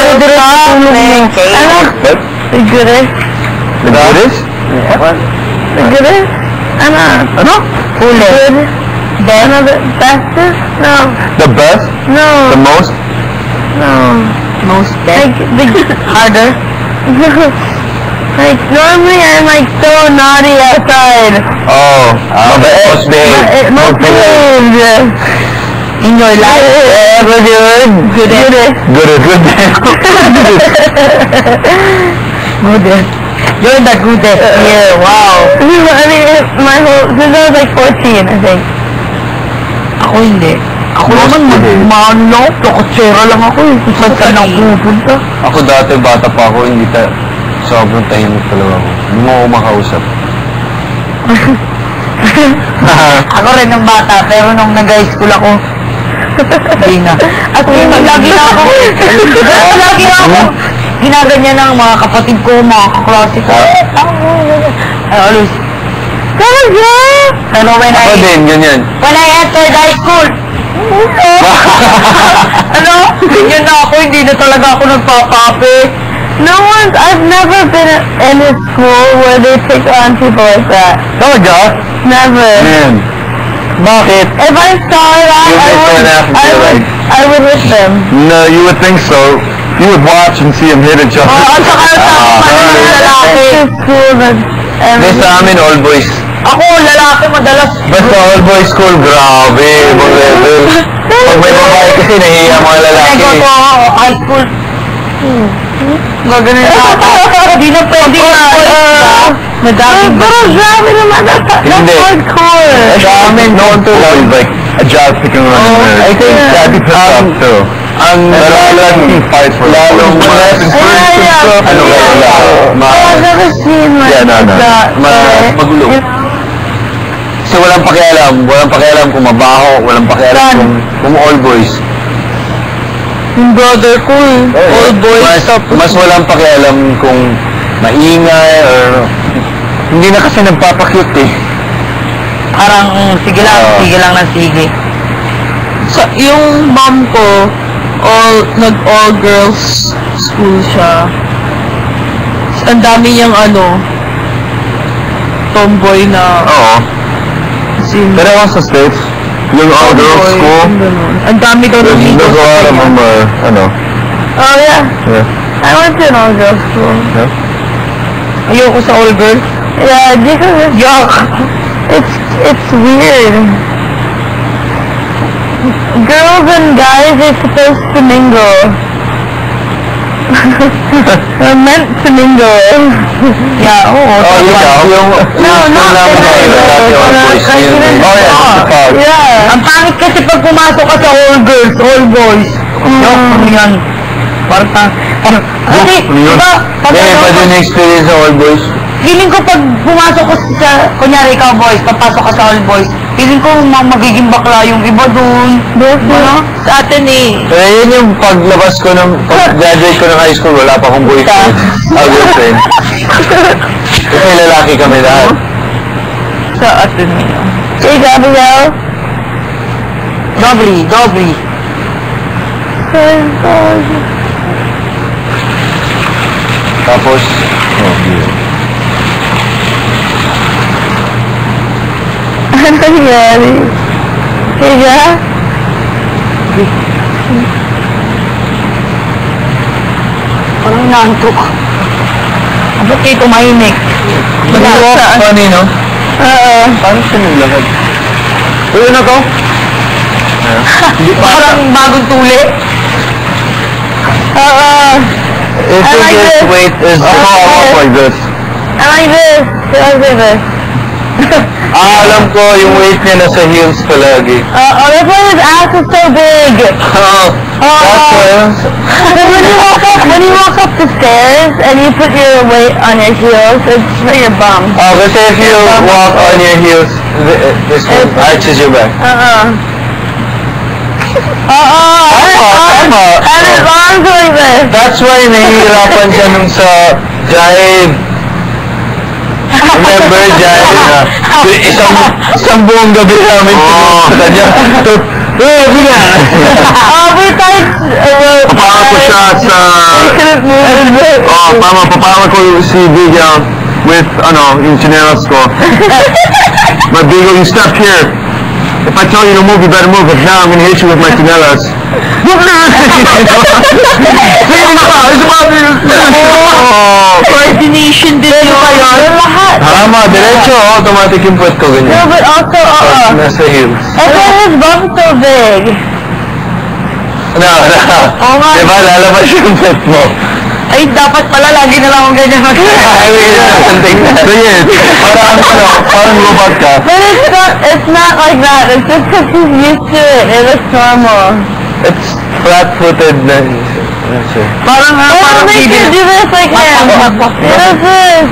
The goodest? The goodest? The goodest? Ano? Good. Then the bestest? No. The best? No. The most? No. Most best? Like, Harder? Like, normally I'm like so naughty outside. Oh, most behaved. Most behaved. In your life? Good. Goodest. Good. Goodest. You're the goodest here. Wow. I mean, my whole, since I was like 14, I think. Ako hindi. Ako naman, maano, tokotsera lang ako eh. Kung saan ka nang pupunta. Ako dati, bata pa ako, hindi sobrang tahimik talaga ako. Hindi mo ako makausap. Ako rin ng bata, pero nung nag-high school ako, hindi na. At yun, lagi na ako. Ginaganyan ng mga kapatid ko, mga kaklase ko. I always, pero when Ako din, ganyan. when I entered high school, ano? Ganyan na ako, hindi na talaga ako nagpapape. I've never been in a school where they pick on people like that. Talaga? Never. Man. Bakit? If I saw that, I would hit them. No, you would think so. You would watch and see them hit each other. At saka sa lalaki. School that Hindi sa amin, all boys. Ako, lalaki madalas. Basta all boys school, grabe, ibang level. Pag may babae kasi, nahihiya mga lalaki. Nego to high school. Gaganin na ako. Hindi na pwede na. Madaming ba? Pero grabe naman. That's Hindi. hardcore. Sa amin, no one told us, like, a job picking on her. I think that'd be pissed off too. Ang lalong fight for lalong I've never seen like that. magulo. Kasi walang pakialam kung mabaho, walang pakialam kung all boys. Yung brother ko all boys. Mas walang pakialam kung maingay or hindi na kasi nagpapakute eh. Parang sige lang ng sige. Yung mom ko, nag-all girls school siya. Ang dami niyang tomboy na Oo. Pero ako sa States, yung all girls school, ang dami daw there's naligo a lot of them are, Oh yeah. yeah. I went to an all-girls school. Ayoko sa all girls. Yeah, because Yuck! it's weird. Girls and guys are supposed to mingle. They're meant to mingle. Yeah, oo. Yung No, not Yeah. Ang pangit kasi pag pumasok ka sa all girls, all boys. Yuck, ano yan? Parang, kasi, diba, pag Iba din experience sa all boys. feeling ko pag pumasok ka sa, kunyari ikaw boys, papasok ka sa all boys, feeling ko magiging bakla yung iba dun. Ano? Sa atin eh. Pero yun yung paglabas ko pag-graduate ko ng high school, wala pa akong boyfriend. Girlfriend. Kasi lalaki kami lahat. Sa atin eh. Hey, Gabrielle. Dobry. Tapos, Ano nangyari? Higa? Parang nantok. Ba't kayo tumahimik? nag-walk funny, no? Oo. Paano siya naglakad? Uy, ano to? Parang bagong tuli. Oo. If I you like just this. wait, is walk like this. I like this. I like this. Alam ko, yung weight niya nasa heels palagi. Oh, that's why his ass is so big. When you walk up the stairs and you put your weight on your heels, it's for your bum. Kasi if you walk on your heels, this one arches your back. Tama. And his arms are like this. That's why nahihirapan siya nung sa jive. Remember, jive na isang buong gabi namin sa kanya. We tried Papakas ko siya, sa... couldn't move it. Oh, papawag ko si Bigel with, yung chinelas ko. But Bigel, you step here. If I tell you to move, you better move. If not, I'm gonna hit you with my chinelas. Coordination din yun. Lahat. Tama, diretso. Automatic yung puwet ko, No, ganyan. but also, Nasa heels. that's why his bum's so big. No. Oo nga. Diba, lalabas yung puwet mo. Ay, dapat pala lagi na lang akong ganyan mag- I mean, something na. So yes, parang robot ka. But it's not like that. It's just because he's used to it. It looks normal. It's flat-footed na. Parang Parang make baby. you do this like him. He does this.